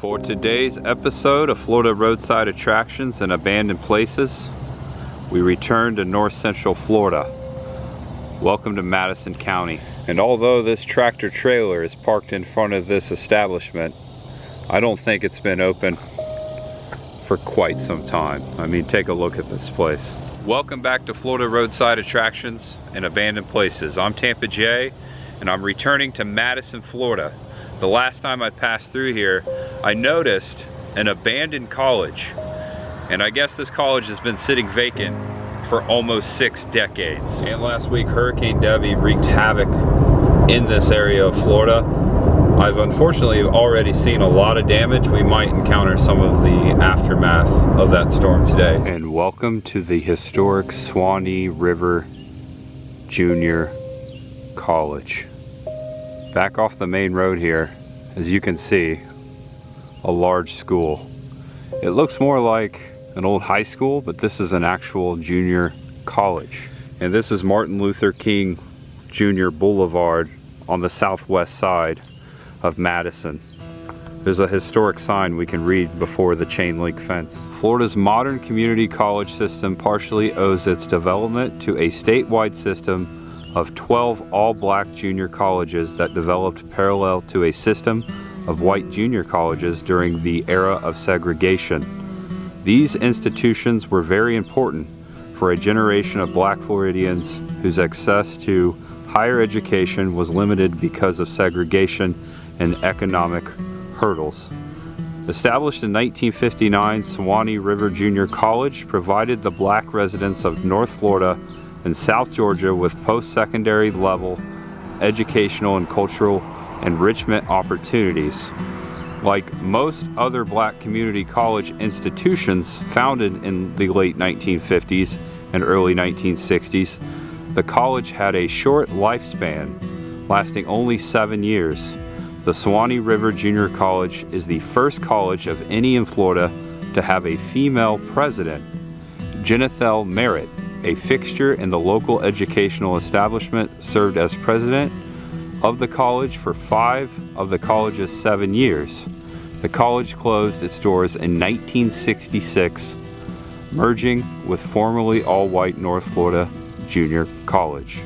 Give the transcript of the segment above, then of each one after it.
For today's episode of Florida Roadside Attractions and Abandoned Places, we return to North Central Florida. Welcome to Madison County. And although this tractor trailer is parked in front of this establishment, I don't think it's been open for quite some time. I mean, take a look at this place. Welcome back to Florida Roadside Attractions and Abandoned Places. I'm Tampa J, and I'm returning to Madison, Florida. The last time I passed through here, I noticed an abandoned college. And I guess this college has been sitting vacant for almost 6 decades. And last week, Hurricane Debbie wreaked havoc in this area of Florida. I've unfortunately already seen a lot of damage. We might encounter some of the aftermath of that storm today. And welcome to the historic Suwannee River Junior College. Back off the main road here, as you can see, a large school. It looks more like an old high school, but this is an actual junior college. And this is Martin Luther King Jr. Boulevard on the southwest side of Madison. There's a historic sign we can read before the chain link fence. Florida's modern community college system partially owes its development to a statewide system of 12 all-black junior colleges that developed parallel to a system of white junior colleges during the era of segregation. These institutions were very important for a generation of black Floridians whose access to higher education was limited because of segregation and economic hurdles. Established in 1959, Suwannee River Junior College provided the black residents of North Florida and South Georgia with post-secondary level educational and cultural enrichment opportunities. Like most other black community college institutions founded in the late 1950s and early 1960s, the college had a short lifespan, lasting only 7 years. The Suwannee River Junior College is the first college of any in Florida to have a female president. Jenethel Merritt, a fixture in the local educational establishment, served as president of the college for 5 of the college's 7 years. The college closed its doors in 1966, merging with formerly all-white North Florida Junior College.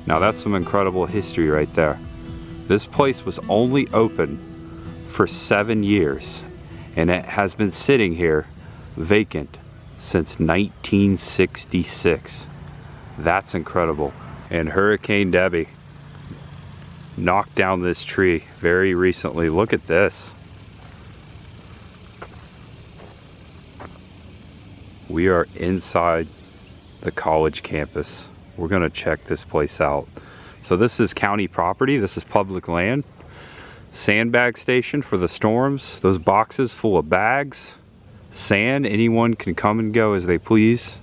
Now that's some incredible history right there. This place was only open for 7 years, and it has been sitting here vacant since 1966. That's incredible. And Hurricane Debbie knocked down this tree very recently. Look at this. We are inside the college campus. We're gonna check this place out. So this is county property. This is public land. Sandbag station for the storms. Those boxes full of bags. Sand, anyone can come and go as they please,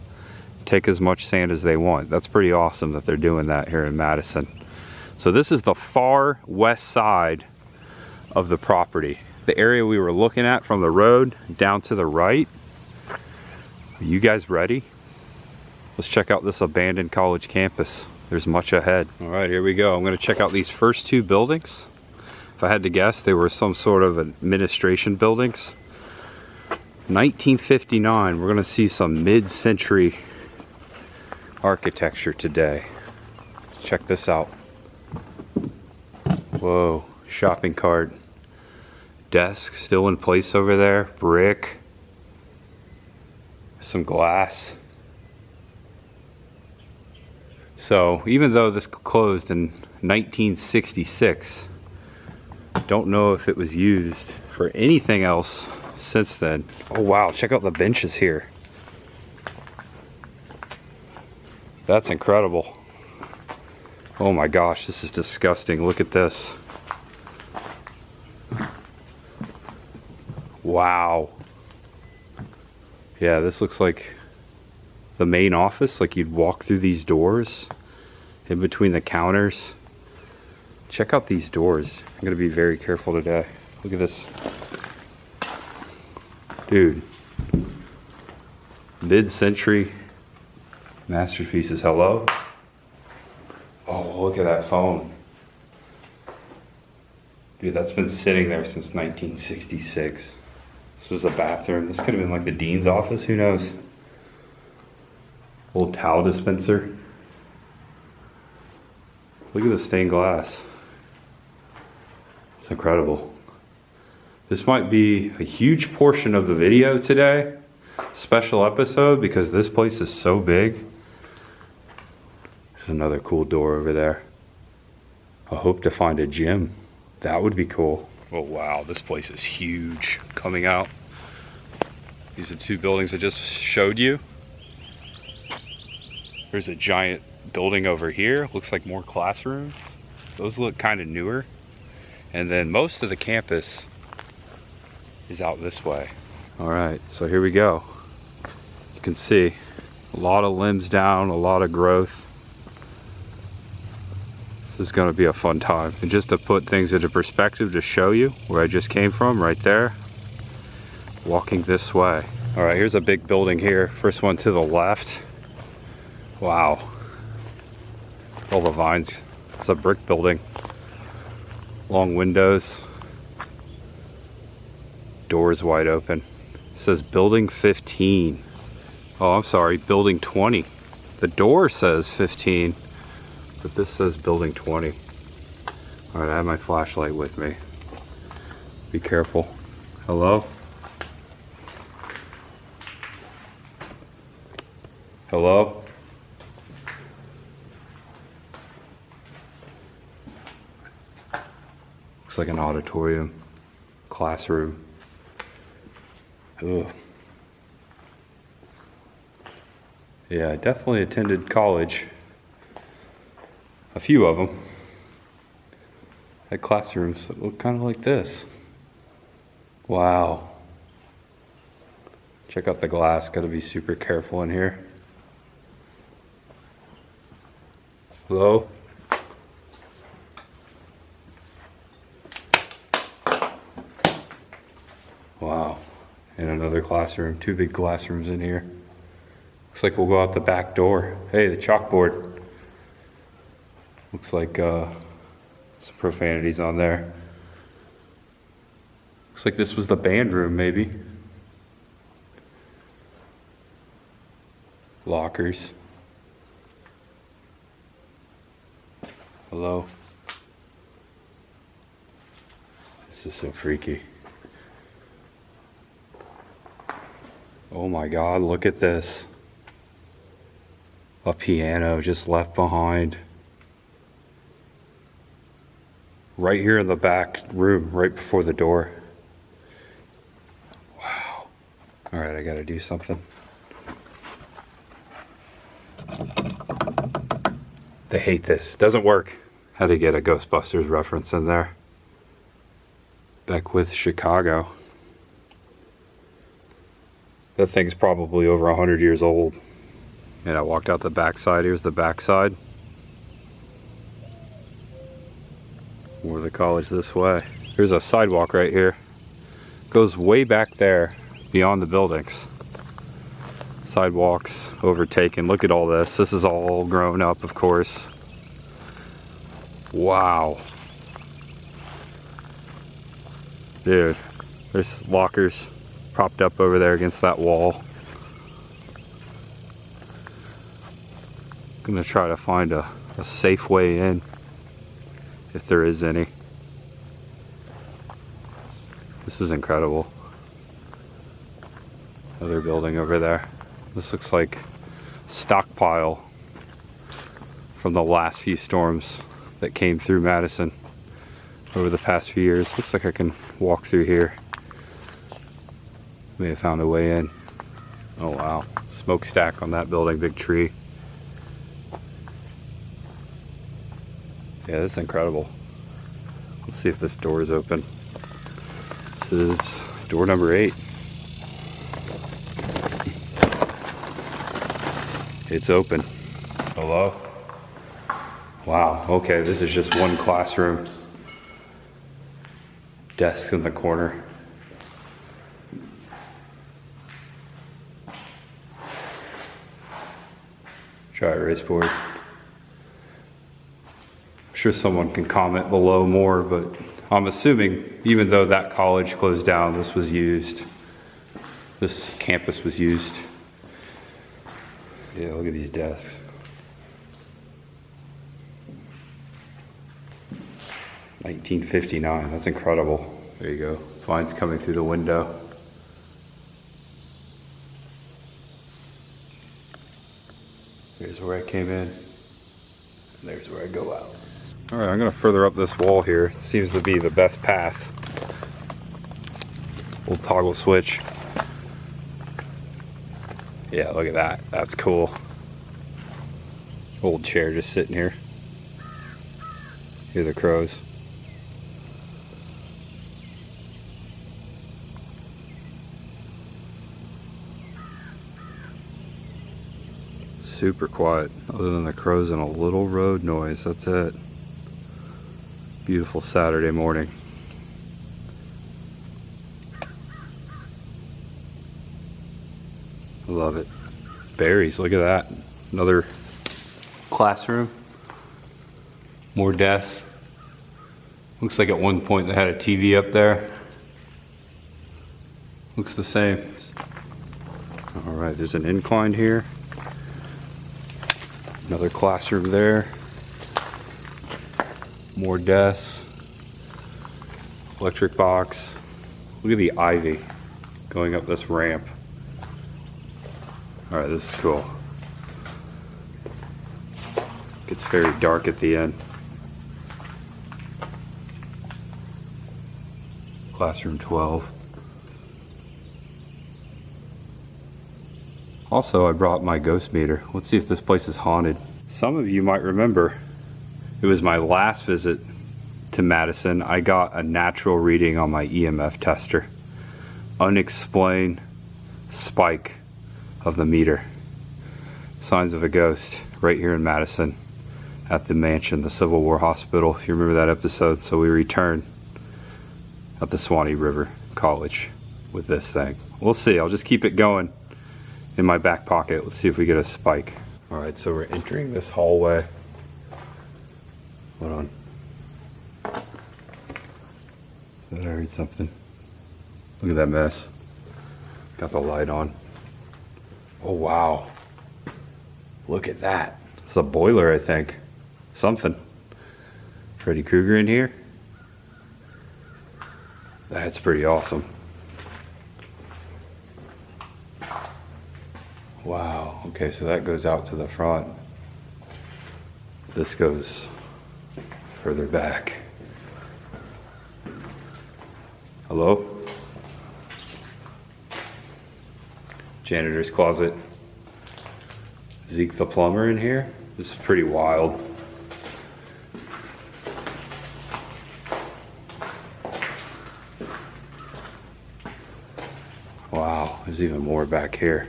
take as much sand as they want. That's pretty awesome that they're doing that here in Madison. So this is the far west side of the property. The area we were looking at from the road down to the right. Are you guys ready? Let's check out this abandoned college campus. There's much ahead. All right, here we go. I'm gonna check out these first 2 buildings. If I had to guess, they were some sort of administration buildings. 1959, we're gonna see some mid-century architecture today. Check this out. Whoa, shopping cart. Desk still in place over there, brick. Some glass. So even though this closed in 1966, don't know if it was used for anything else since then. Oh wow, check out the benches here. That's incredible. Oh my gosh, this is disgusting. Look at this. Wow. Yeah, this looks like the main office, like you'd walk through these doors in between the counters. Check out these doors. I'm gonna be very careful today. Look at this. Dude, mid-century masterpieces. Hello? Oh, look at that phone. Dude, that's been sitting there since 1966. This was a bathroom. This could have been like the dean's office, who knows? Old towel dispenser. Look at the stained glass. It's incredible. This might be a huge portion of the video today. Special episode, because this place is so big. There's another cool door over there. I hope to find a gym. That would be cool. Oh wow, this place is huge. Coming out. These are two buildings I just showed you. There's a giant building over here. Looks like more classrooms. Those look kind of newer. And then most of the campus is out this way. All right, so here we go. You can see a lot of limbs down, a lot of growth. This is going to be a fun time. And just to put things into perspective, to show you where I just came from, right there, walking this way. All right, here's a big building here. First one to the left. Wow. All the vines. It's a brick building. Long windows. Doors wide open. It says building 15. Oh, I'm sorry, building 20. The door says 15. But this says building 20. All right, I have my flashlight with me. Be careful. Hello? Hello? Looks like an auditorium, classroom. Ugh. Yeah, I definitely attended college. A few of them had classrooms that look kind of like this. Wow. Check out the glass, gotta be super careful in here. Hello? Wow. And another classroom, two big classrooms in here. Looks like we'll go out the back door. Hey, the chalkboard. Looks like some profanities on there. Looks like this was the band room, maybe. Lockers. Hello? This is so freaky. Oh my God, look at this. A piano just left behind. Right here in the back room, right before the door. Wow. All right, I gotta do something. They hate this, doesn't work. Had to get a Ghostbusters reference in there. Back with Chicago. That thing's probably over 100 years old. And I walked out the backside. Here's the backside. More of the college this way. There's a sidewalk right here. Goes way back there, beyond the buildings. Sidewalks overtaken. Look at all this. This is all grown up, of course. Wow. Dude, there's lockers propped up over there against that wall. I'm gonna try to find a safe way in, if there is any. This is incredible. Another building over there. This looks like stockpile from the last few storms that came through Madison over the past few years. Looks like I can walk through here. May have found a way in. Oh wow, smokestack on that building, big tree. Yeah, that's incredible. Let's see if this door is open. This is door number 8. It's open. Hello? Wow, okay, this is just one classroom. Desks in the corner. Dry erase board. I'm sure someone can comment below more, but I'm assuming, even though that college closed down, this was used. This campus was used. Yeah, look at these desks. $1959, that's incredible. There you go, vines coming through the window. Here's where I came in, and there's where I go out. All right, I'm gonna further up this wall here. It seems to be the best path. We'll toggle switch. Yeah, look at that, that's cool. Old chair just sitting here. Hear the crows. Super quiet, other than the crows and a little road noise, that's it. Beautiful Saturday morning. I love it. Berries, look at that. Another classroom. More desks. Looks like at one point they had a TV up there. Looks the same. All right, there's an incline here. Another classroom there. More desks. Electric box. Look at the ivy going up this ramp. All right, this is cool. Gets very dark at the end. Classroom 12. Also, I brought my ghost meter. Let's see if this place is haunted. Some of you might remember, it was my last visit to Madison. I got a natural reading on my EMF tester. Unexplained spike of the meter. Signs of a ghost right here in Madison at the mansion, the Civil War Hospital, if you remember that episode. So we returned at the Suwannee River College with this thing. We'll see, I'll just keep it going in my back pocket. Let's see if we get a spike. All right, so we're entering this hallway. Hold on. Did I read something? Look at that mess. Got the light on. Oh, wow. Look at that. It's a boiler, I think. Something. Freddy Krueger in here. That's pretty awesome. Wow, okay, so that goes out to the front. This goes further back. Hello? Janitor's closet. Zeke the plumber in here. This is pretty wild. Wow, there's even more back here.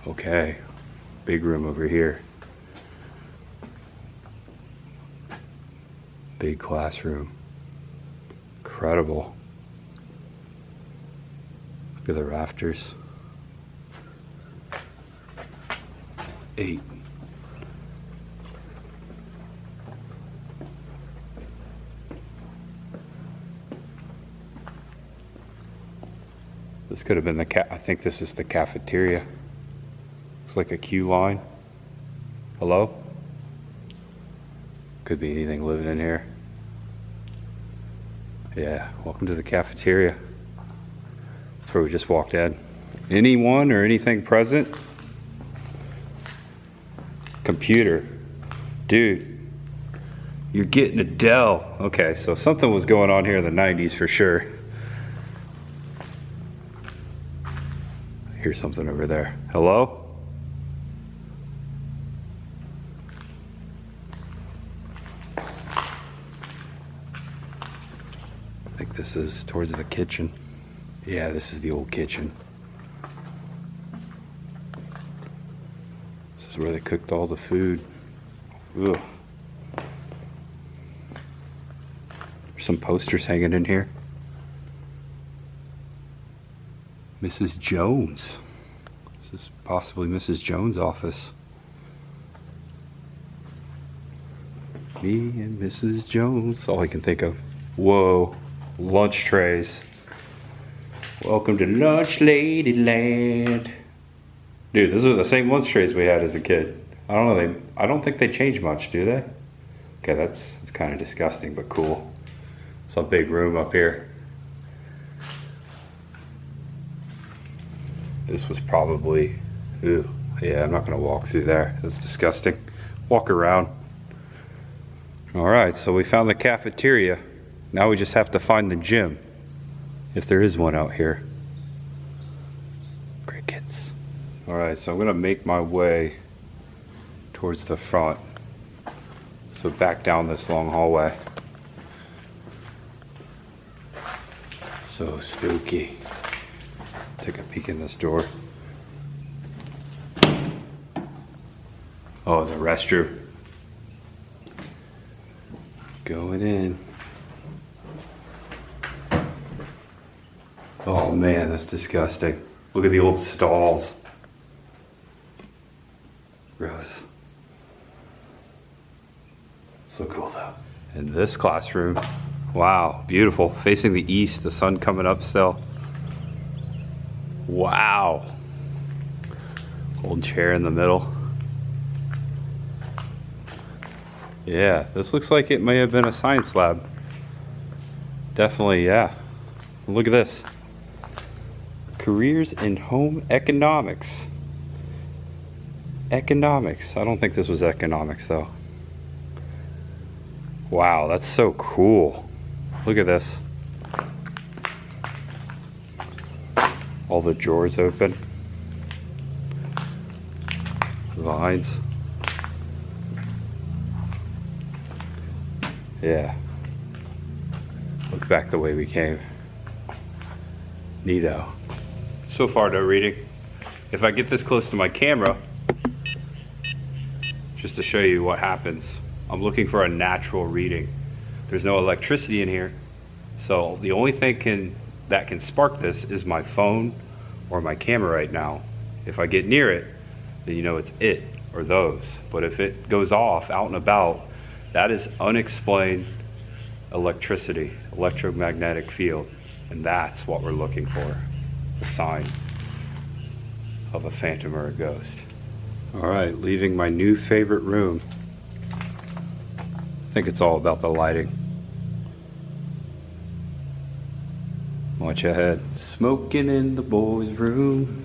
Okay, big room over here. Big classroom. Incredible. Look at the rafters. 8. This could have been I think this is the cafeteria. Looks like a queue line. Hello? Could be anything living in here. Yeah, welcome to the cafeteria. That's where we just walked in. Anyone or anything present? Computer. Dude, you're getting a Dell. Okay, so something was going on here in the 90s for sure. Here's something over there. Hello? I think this is towards the kitchen. Yeah, this is the old kitchen. This is where they cooked all the food. Ugh. There's some posters hanging in here. Mrs. Jones. This is possibly Mrs. Jones' office. Me and Mrs. Jones. All I can think of. Whoa. Lunch trays. Welcome to Lunch Lady Land. Dude, those are the same lunch trays we had as a kid. I don't know, I don't think they change much, do they? Okay, that's kind of disgusting, but cool. It's a big room up here. This was probably, ooh, yeah, I'm not gonna walk through there. That's disgusting. Walk around. All right, so we found the cafeteria. Now we just have to find the gym, if there is one out here. Crickets. All right, so I'm gonna make my way towards the front. So back down this long hallway. So spooky. Take a peek in this door. Oh, it's a restroom. Going in. Oh man, that's disgusting. Look at the old stalls. Gross. So cool though. And this classroom, wow, beautiful. Facing the east, the sun coming up still. Wow. Old chair in the middle. Yeah, this looks like it may have been a science lab. Definitely, yeah. Look at this. Careers in home economics. Economics. I don't think this was economics though. Wow, that's so cool. Look at this. All the drawers open. Vines. Yeah. Look back the way we came. Neato. So far, no reading. If I get this close to my camera, just to show you what happens, I'm looking for a natural reading. There's no electricity in here, so the only thing that can spark this is my phone or my camera right now. If I get near it, then you know it's it or those. But if it goes off out and about, that is unexplained electricity, electromagnetic field, and that's what we're looking for, a sign of a phantom or a ghost. All right, leaving my new favorite room. I think it's all about the lighting. Watch ahead. Smoking in the boys' room.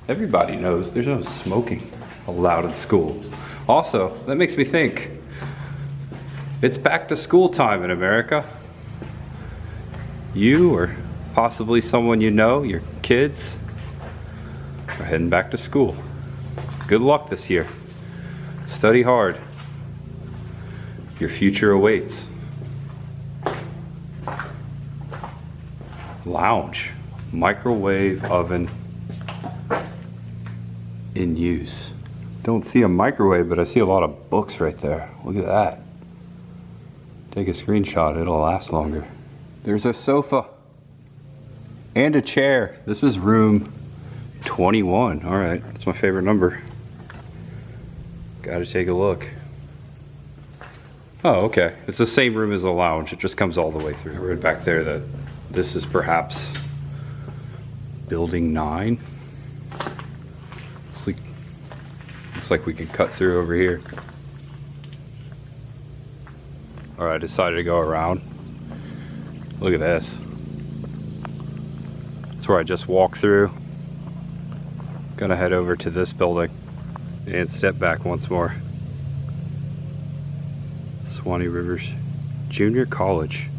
Everybody knows there's no smoking allowed in school. Also, that makes me think, it's back to school time in America. You or possibly someone you know, your kids, are heading back to school. Good luck this year. Study hard. Your future awaits. Lounge. Microwave oven in use. Don't see a microwave, but I see a lot of books right there. Look at that. Take a screenshot, it'll last longer. There's a sofa and a chair. This is room 21. All right, that's my favorite number. Gotta take a look. Oh, okay. It's the same room as the lounge. It just comes all the way through. I read back there that this is perhaps building 9. Looks like we can cut through over here. All right, I decided to go around. Look at this. That's where I just walked through. Gonna head over to this building and step back once more. Suwannee Rivers Junior College.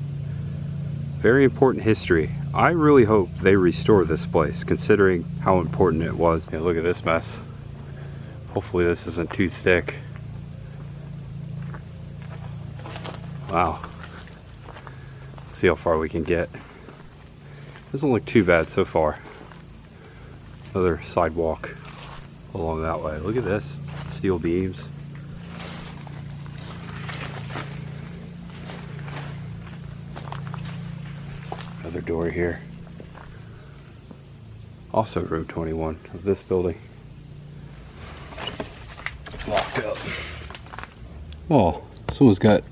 Very important history. I really hope they restore this place, considering how important it was. Yeah, look at this mess. Hopefully this isn't too thick. Wow. Let's see how far we can get. Doesn't look too bad so far. Another sidewalk along that way. Look at this. Steel beams. Another door here. Also room 21 of this building. Locked up. Well, someone's got,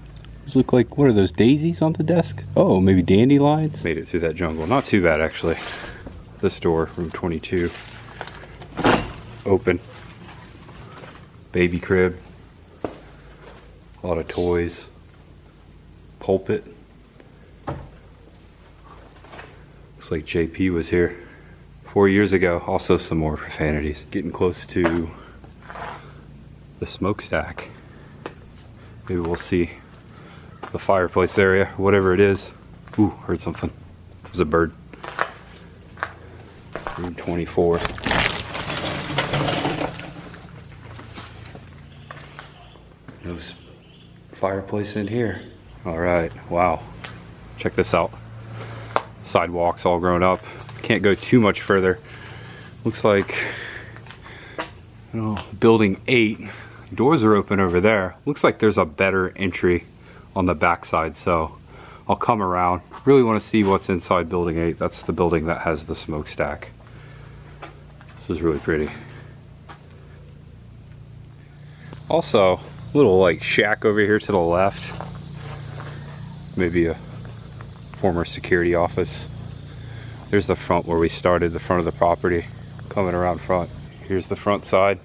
these look like, what are those, daisies on the desk? Oh, maybe dandelions? Made it through that jungle. Not too bad, actually. This door, room 22. Open. Baby crib. A lot of toys. Pulpit. Looks like JP was here 4 years ago. Also some more profanities. Getting close to the smokestack. Maybe we'll see the fireplace area, whatever it is. Ooh, heard something. It was a bird. Room 24. No fireplace in here. All right, wow. Check this out. Sidewalks all grown up. Can't go too much further. Looks like, building 8. Doors are open over there. Looks like there's a better entry on the back side, so I'll come around. Really want to see what's inside building 8. That's the building that has the smokestack. This is really pretty. Also, little like shack over here to the left. Maybe a former security office. There's the front where we started, the front of the property. Coming around front. Here's the front side.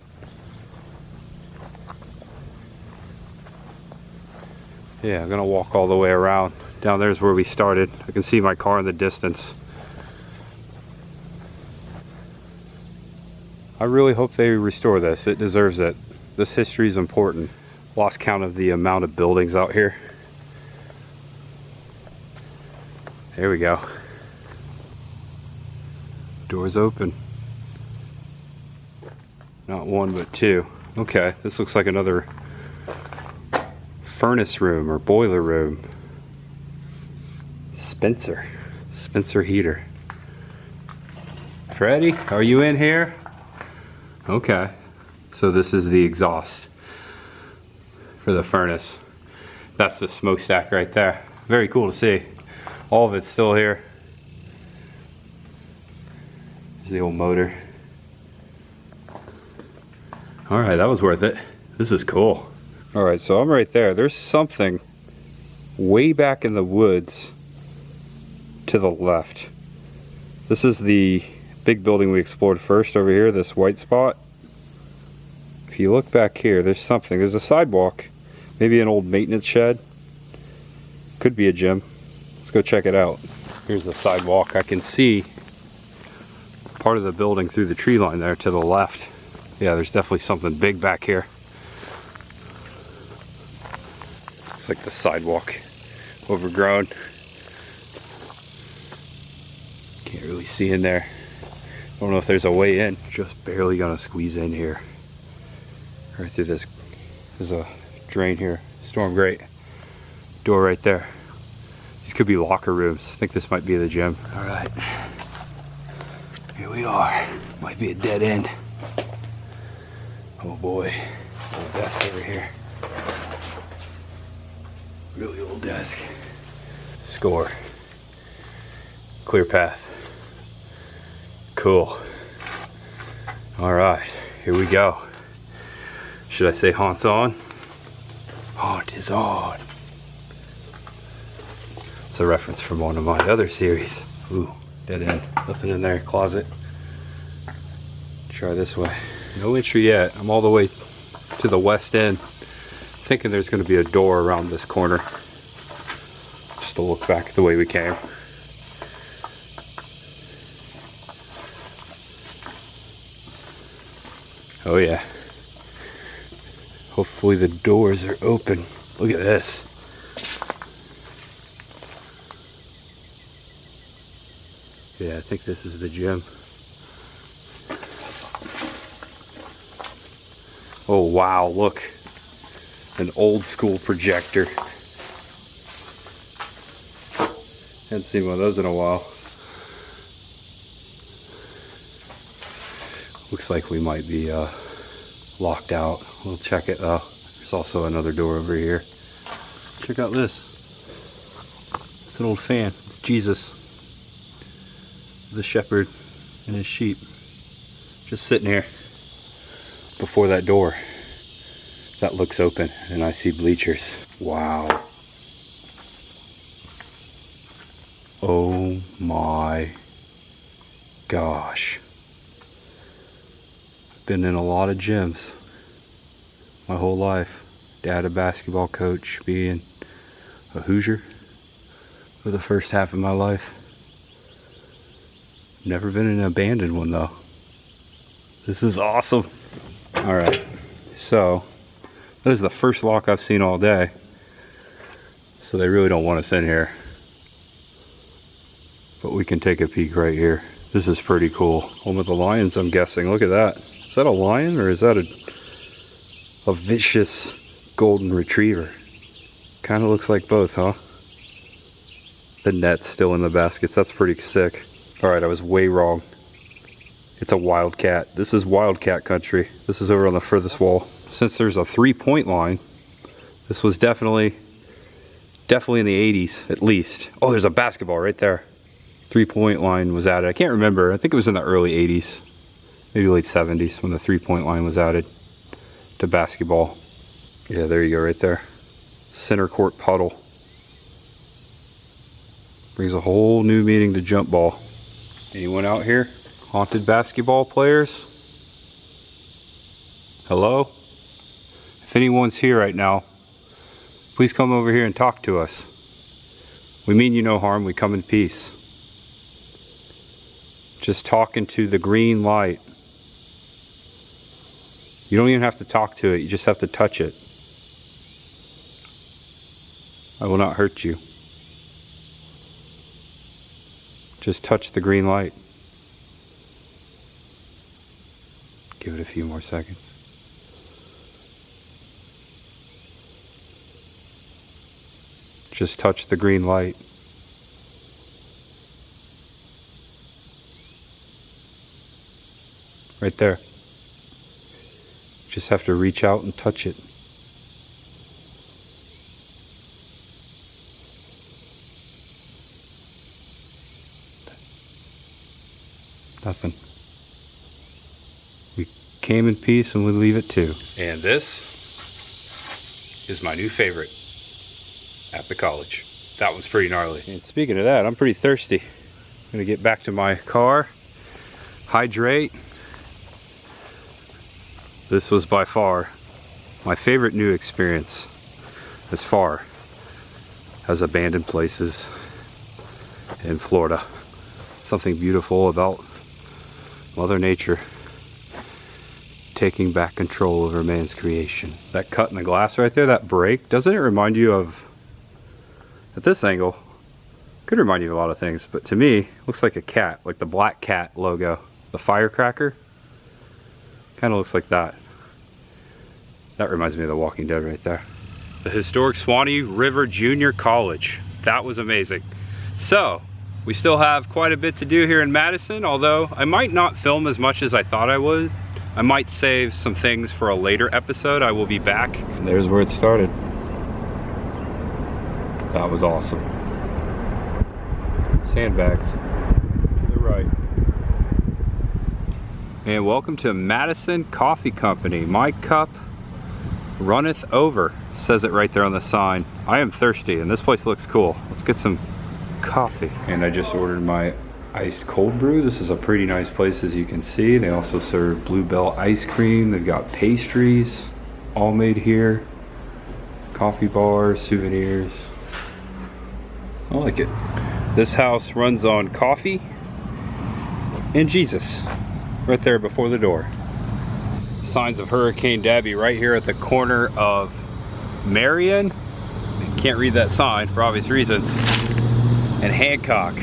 Yeah, I'm gonna walk all the way around. Down there's where we started. I can see my car in the distance. I really hope they restore this. It deserves it. This history is important. Lost count of the amount of buildings out here. There we go. Doors open. Not one, but two. Okay, this looks like another furnace room or boiler room. Spencer heater. Freddie, are you in here? Okay, so this is the exhaust for the furnace. That's the smokestack right there. Very cool to see. All of it's still here. There's the old motor. All right, that was worth it. This is cool. All right, so I'm right there. There's something way back in the woods to the left. This is the big building we explored first over here, this white spot. If you look back here, there's something. There's a sidewalk, maybe an old maintenance shed. Could be a gym. Let's go check it out. Here's the sidewalk. I can see part of the building through the tree line there to the left. Yeah, there's definitely something big back here. Looks like the sidewalk overgrown. Can't really see in there. Don't know if there's a way in. Just barely gonna squeeze in here. Right through this. There's a drain here. Storm grate. Door right there. These could be locker rooms. I think this might be the gym. All right. Here we are. Might be a dead end. Oh boy. Old desk over here. Really old desk. Score. Clear path. Cool. All right, here we go. Should I say haunt's on? Haunt is on. It's a reference from one of my other series. Ooh, dead end. Nothing in there. Closet. Try this way. No entry yet. I'm all the way to the west end. Thinking there's going to be a door around this corner. Just to look back the way we came. Oh yeah. Hopefully the doors are open. Look at this. Yeah, I think this is the gym. Oh wow, look. An old school projector. Haven't seen one of those in a while. Looks like we might be locked out. We'll check it though. There's also another door over here. Check out this. It's an old fan. It's Jesus, the shepherd and his sheep, just sitting here before that door that looks open, and I see bleachers. Wow. Oh my gosh. I've been in a lot of gyms my whole life. Dad, a basketball coach, being a Hoosier for the first half of my life. Never been in an abandoned one though. This is awesome. Alright, so this is the first lock I've seen all day. So they really don't want us in here. But we can take a peek right here. This is pretty cool. Home of the lions, I'm guessing. Look at that. Is that a lion or is that a vicious golden retriever? Kind of looks like both, huh? The net's still in the baskets. That's pretty sick. Alright, I was way wrong. It's a wildcat. This is wildcat country. This is over on the furthest wall. Since there's a 3-point line, this was definitely in the 80s at least. Oh, there's a basketball right there. 3-point line was added. I can't remember. I think it was in the early 80s, maybe late 70s when the 3-point line was added to basketball. Yeah, there you go right there. Center court puddle. Brings a whole new meaning to jump ball. Anyone out here? Haunted basketball players? Hello? If anyone's here right now, please come over here and talk to us. We mean you no harm. We come in peace. Just talking to the green light. You don't even have to talk to it. You just have to touch it. I will not hurt you. Just touch the green light. Give it a few more seconds. Just touch the green light. Right there. Just have to reach out and touch it. Nothing. We came in peace and we leave it too. And this is my new favorite at the college. That one's pretty gnarly. And speaking of that, I'm pretty thirsty. I'm gonna get back to my car, hydrate. This was by far my favorite new experience as far as abandoned places in Florida. Something beautiful about Mother Nature taking back control over man's creation. That cut in the glass right there, that break, doesn't it remind you of, at this angle, could remind you of a lot of things, but to me, looks like a cat, like the black cat logo. The firecracker, kind of looks like that. That reminds me of The Walking Dead right there. The historic Suwannee River Junior College. That was amazing. So, we still have quite a bit to do here in Madison, although I might not film as much as I thought I would. I might save some things for a later episode. I will be back. And there's where it started. That was awesome. Sandbags to the right. And welcome to Madison Coffee Company. My cup runneth over. Says it right there on the sign. I am thirsty and this place looks cool. Let's get some coffee. And I just ordered my iced cold brew. This is a pretty nice place, as you can see. They also serve Bluebell ice cream. They've got pastries all made here. Coffee bars, souvenirs. I like it. This house runs on coffee and Jesus right there before the door. Signs of Hurricane Debbie right here at the corner of Marion. Can't read that sign for obvious reasons. And Hancock.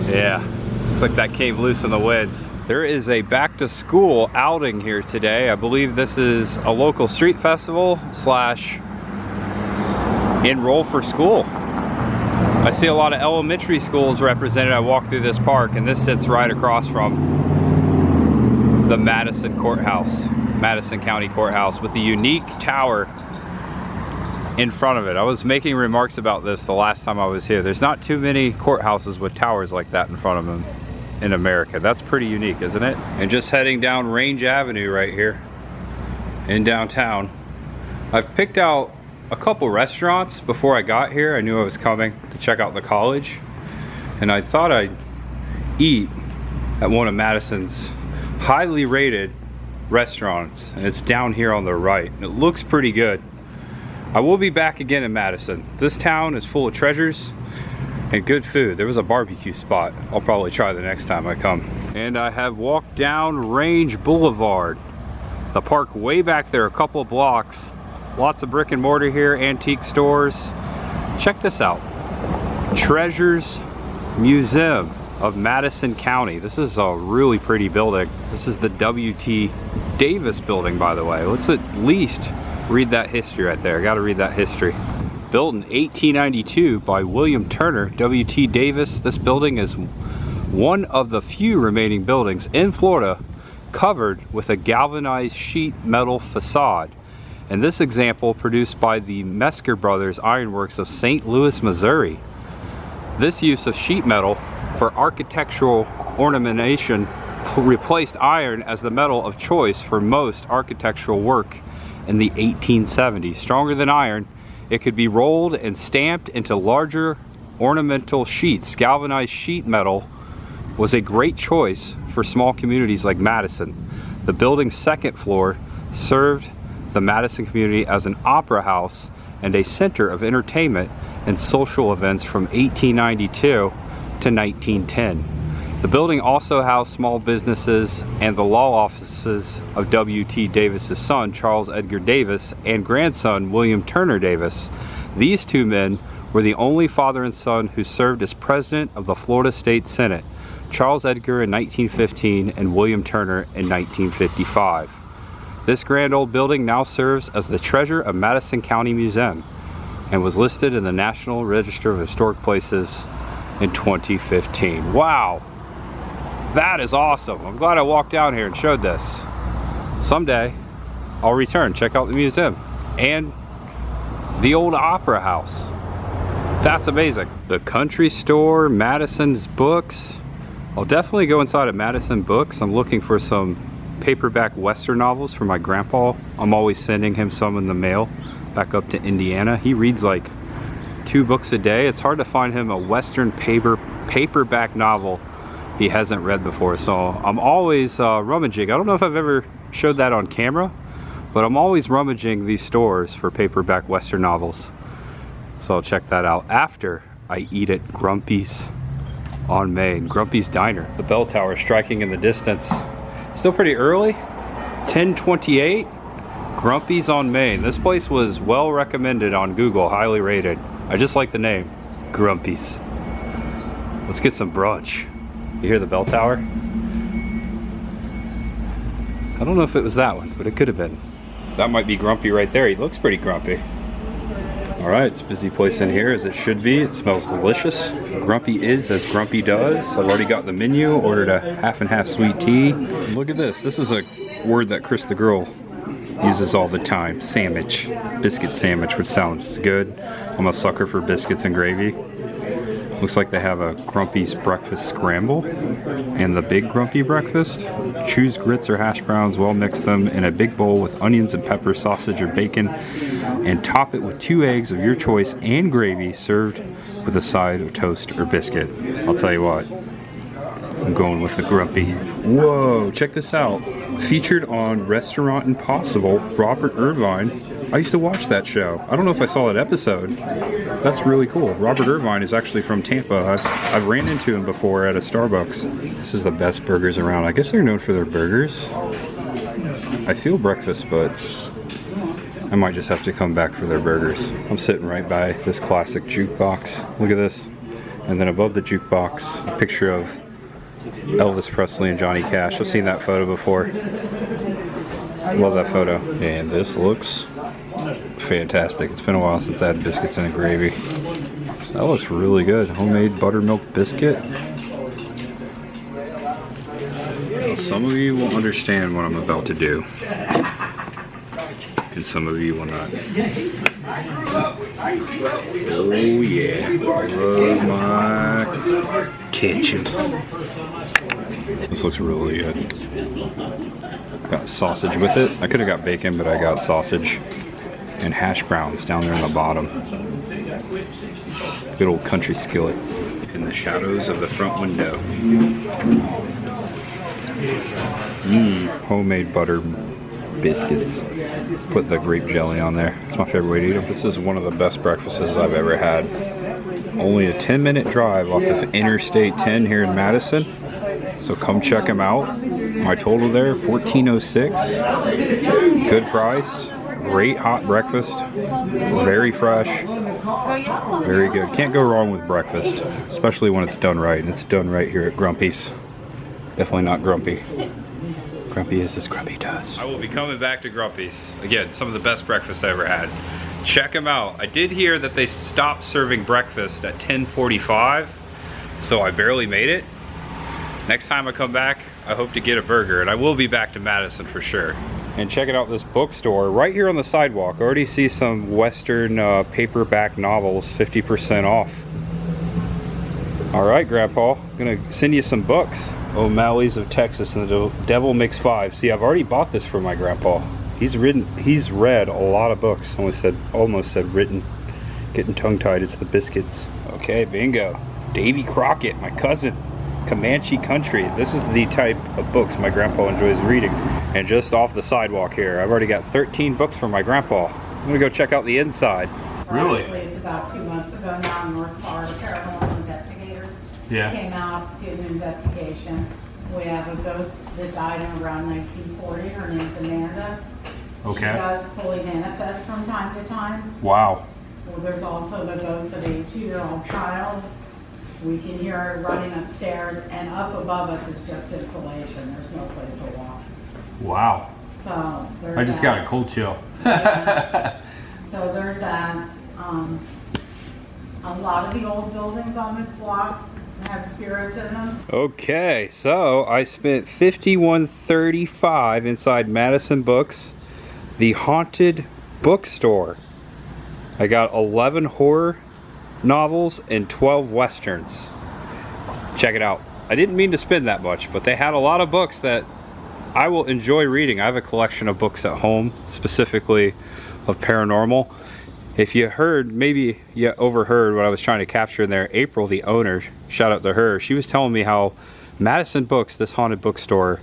Yeah, looks like that came loose in the woods. There is a back to school outing here today. I believe this is a local street festival slash enroll for school. I see a lot of elementary schools represented. I walk through this park and this sits right across from the Madison Courthouse, Madison County Courthouse, with a unique tower in front of it. I was making remarks about this the last time I was here. There's not too many courthouses with towers like that in front of them in America. That's pretty unique, isn't it? And just heading down Range Avenue right here in downtown, I've picked out a couple restaurants before I got here. I knew I was coming to check out the college, and I thought I'd eat at one of Madison's highly rated restaurants, and it's down here on the right, and it looks pretty good. I will be back again in Madison. This town is full of treasures and good food. There was a barbecue spot I'll probably try the next time I come. And I have walked down Range Boulevard, the park way back there, a couple of blocks. Lots of brick and mortar here, antique stores. Check this out. Treasures Museum of Madison County. This is a really pretty building. This is the W.T. Davis building, by the way. Let's at least read that history right there. Gotta read that history. Built in 1892 by William Turner, W.T. Davis. This building is one of the few remaining buildings in Florida covered with a galvanized sheet metal facade. And this example produced by the Mesker Brothers Ironworks of St. Louis, Missouri. This use of sheet metal for architectural ornamentation replaced iron as the metal of choice for most architectural work in the 1870s. Stronger than iron, it could be rolled and stamped into larger ornamental sheets. Galvanized sheet metal was a great choice for small communities like Madison. The building's second floor served the Madison community as an opera house and a center of entertainment and social events from 1892 to 1910. The building also housed small businesses and the law offices of W.T. Davis's son, Charles Edgar Davis, and grandson, William Turner Davis. These two men were the only father and son who served as president of the Florida State Senate, Charles Edgar in 1915 and William Turner in 1955. This grand old building now serves as the treasure of Madison County Museum and was listed in the National Register of Historic Places in 2015. Wow, that is awesome. I'm glad I walked down here and showed this. Someday I'll return, check out the museum and the old opera house. That's amazing. The country store, Madison's Books. I'll definitely go inside of Madison Books. I'm looking for some paperback Western novels for my grandpa. I'm always sending him some in the mail back up to Indiana. He reads like 2 books a day. It's hard to find him a Western paperback novel he hasn't read before, so I'm always rummaging. I don't know if I've ever showed that on camera, but I'm always rummaging these stores for paperback Western novels. So I'll check that out after I eat at Grumpy's on Main. Grumpy's Diner. The bell tower striking in the distance. Still pretty early, 10:28. Grumpy's on Main. This place was well recommended on Google, highly rated. I just like the name, Grumpy's. Let's get some brunch. You hear the bell tower? I don't know if it was that one, but it could have been. That might be Grumpy right there. He looks pretty grumpy. All right, it's a busy place in here as it should be. It smells delicious. Grumpy is as Grumpy does. I've already got the menu, ordered a half and half sweet tea. Look at this. This is a word that Chris the girl uses all the time. Sandwich. Biscuit sandwich, which sounds good. I'm a sucker for biscuits and gravy. Looks like they have a Grumpy's breakfast scramble and the big Grumpy breakfast. Choose grits or hash browns, well mix them in a big bowl with onions and pepper, sausage or bacon, and top it with 2 eggs of your choice and gravy served with a side of toast or biscuit. I'll tell you what, I'm going with the Grumpy. Whoa, check this out. Featured on Restaurant Impossible, Robert Irvine. I used to watch that show. I don't know if I saw that episode. That's really cool. Robert Irvine is actually from Tampa. I've ran into him before at a Starbucks. This is the best burgers around. I guess they're known for their burgers. I feel breakfast, but I might just have to come back for their burgers. I'm sitting right by this classic jukebox. Look at this. And then above the jukebox, a picture of Elvis Presley and Johnny Cash. I've seen that photo before. Love that photo. And this looks fantastic. It's been a while since I had biscuits and a gravy. That looks really good. Homemade buttermilk biscuit. Now, some of you will understand what I'm about to do, and some of you will not. Oh yeah, love my ketchup. This looks really good. Got sausage with it. I could have got bacon, but I got sausage. and hash browns down there in the bottom. Good old country skillet. In the shadows of the front window. Homemade butter biscuits. Put the grape jelly on there. It's my favorite way to eat them. This is one of the best breakfasts I've ever had. Only a 10-minute drive off of Interstate 10 here in Madison. So come check them out. My total there, $14.06. Good price. Great hot breakfast. Very fresh. Very good. Can't go wrong with breakfast, especially when it's done right. And it's done right here at Grumpy's. Definitely not Grumpy. Grumpy is as Grumpy does. I will be coming back to Grumpy's. Again, some of the best breakfast I ever had. Check them out. I did hear that they stopped serving breakfast at 10:45, so I barely made it. Next time I come back, I hope to get a burger, and I will be back to Madison for sure. And checking out this bookstore right here on the sidewalk. I already see some Western paperback novels, 50% off. All right, Grandpa, I'm gonna send you some books. O'Malley's of Texas and the Devil Makes Five. See, I've already bought this for my grandpa. He's read a lot of books. Almost said written. Getting tongue-tied, it's the biscuits. Okay, bingo. Davy Crockett, my cousin. Comanche Country. This is the type of books my grandpa enjoys reading. And just off the sidewalk here, I've already got 13 books for my grandpa. I'm gonna go check out the inside. Really? Actually, it's about 2 months ago now in North Florida. Paranormal investigators came out, did an investigation. We have a ghost that died in around 1940. Her name's Amanda. Okay. She does fully manifest from time to time. Wow. Well, there's also the ghost of a 2-year-old child. We can hear her running upstairs, and up above us is just insulation. There's no place to walk. Wow. So there's I just got a cold chill. Yeah. So there's that. A lot of the old buildings on this block have spirits in them. Okay, so I spent $51.35 inside Madison Books, the haunted bookstore. I got 11 horror novels and 12 westerns. Check it out. I didn't mean to spend that much, but they had a lot of books that I will enjoy reading. I have a collection of books at home, specifically of paranormal. If you heard, maybe you overheard what I was trying to capture in there, April, the owner, shout out to her, she was telling me how Madison Books, this haunted bookstore,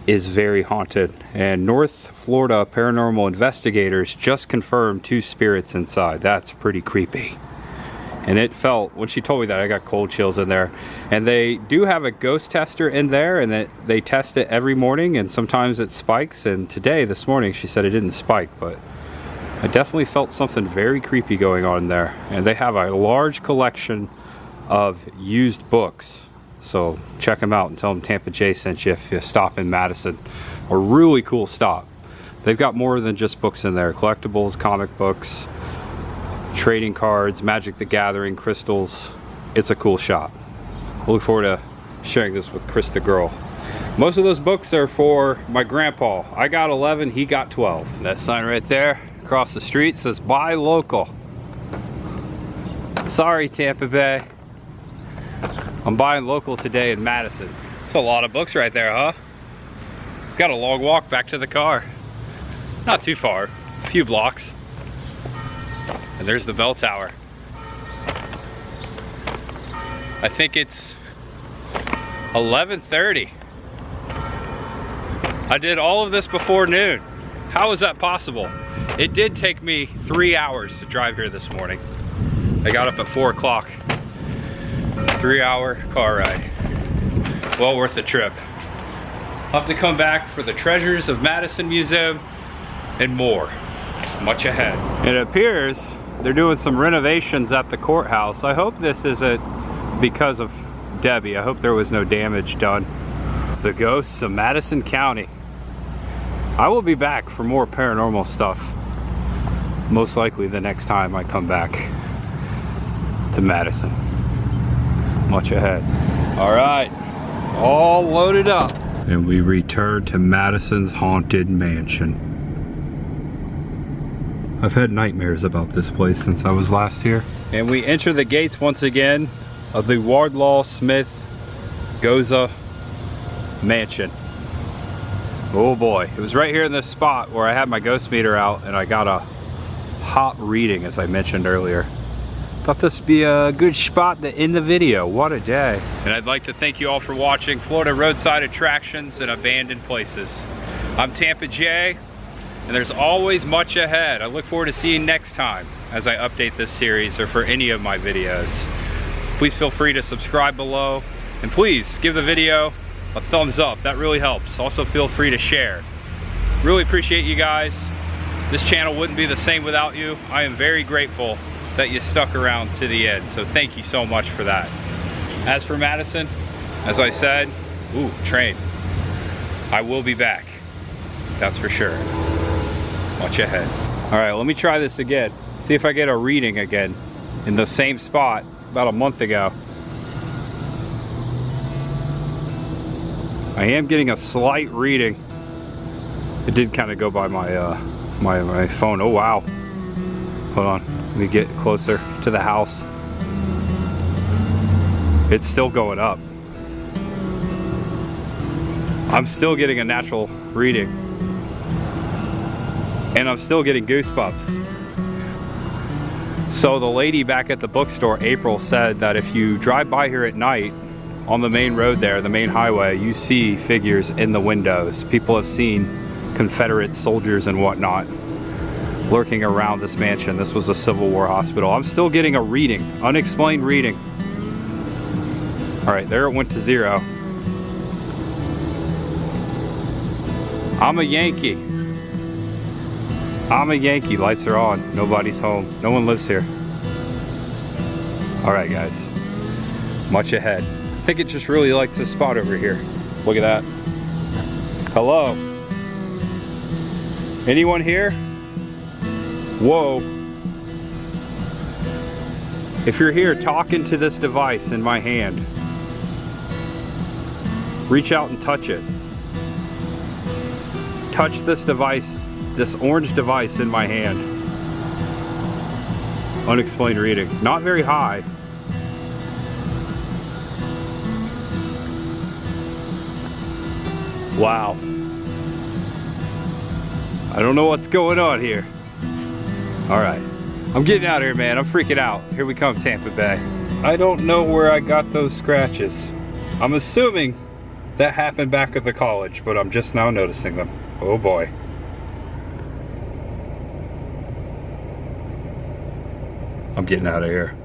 is very haunted. And North Florida paranormal investigators just confirmed 2 spirits inside. That's pretty creepy. And it felt, when she told me that, I got cold chills in there. And they do have a ghost tester in there, and that they test it every morning, and sometimes it spikes. And today, this morning, she said it didn't spike, but I definitely felt something very creepy going on there. And they have a large collection of used books. So check them out and tell them Tampa J sent you if you stop in Madison. A really cool stop. They've got more than just books in there. Collectibles, comic books, trading cards, Magic the Gathering, crystals. It's a cool shop. I look forward to sharing this with Chris the girl. Most of those books are for my grandpa. I got 11, he got 12. That sign right there across the street says buy local. Sorry, Tampa Bay. I'm buying local today in Madison. It's a lot of books right there, huh? Got a long walk back to the car. Not too far, a few blocks. And there's the bell tower. I think it's 11:30. I did all of this before noon. How is that possible? It did take me 3 hours to drive here this morning. I got up at 4 o'clock. 3-hour car ride. Well worth the trip. I'll have to come back for the Treasures of Madison Museum and more. Much ahead. It appears they're doing some renovations at the courthouse. I hope this isn't because of Debbie. I hope there was no damage done. The ghosts of Madison County. I will be back for more paranormal stuff. Most likely the next time I come back to Madison. Much ahead. All right, all loaded up. And we return to Madison's haunted mansion. I've had nightmares about this place since I was last here. And we enter the gates once again of the Wardlaw Smith Goza mansion. Oh boy, it was right here in this spot where I had my ghost meter out and I got a hot reading, as I mentioned earlier. Thought this would be a good spot to end the video. What a day. And I'd like to thank you all for watching Florida Roadside Attractions and Abandoned Places. I'm Tampa J, and there's always much ahead. I look forward to seeing you next time as I update this series or for any of my videos. Please feel free to subscribe below, and please give the video a thumbs up. That really helps. Also feel free to share. Really appreciate you guys. This channel wouldn't be the same without you. I am very grateful that you stuck around to the end, so thank you so much for that. As for Madison, as I said, ooh, train, I will be back, that's for sure. Much ahead. All right, let me try this again, see if I get a reading again in the same spot about a month ago. I am getting a slight reading. It did kind of go by my my phone. Oh wow, hold on, let me get closer to the house. It's still going up. I'm still getting a natural reading, and I'm still getting goosebumps. So the lady back at the bookstore, April, said that if you drive by here at night on the main road there, the main highway, you see figures in the windows. People have seen Confederate soldiers and whatnot lurking around this mansion. This was a Civil War hospital. I'm still getting a reading, unexplained reading. All right, there it went to 0. I'm a Yankee. I'm a Yankee. Lights are on. Nobody's home. No one lives here. All right, guys. Much ahead. I think it just really likes this spot over here. Look at that. Hello. Anyone here? Whoa. If you're here, talk into this device in my hand. Reach out and touch it. Touch this device, this orange device in my hand. Unexplained reading. Not very high. Wow. I don't know what's going on here. All right, I'm getting out of here, man. I'm freaking out. Here we come, Tampa Bay. I don't know where I got those scratches. I'm assuming that happened back at the college, but I'm just now noticing them. Oh boy. I'm getting out of here.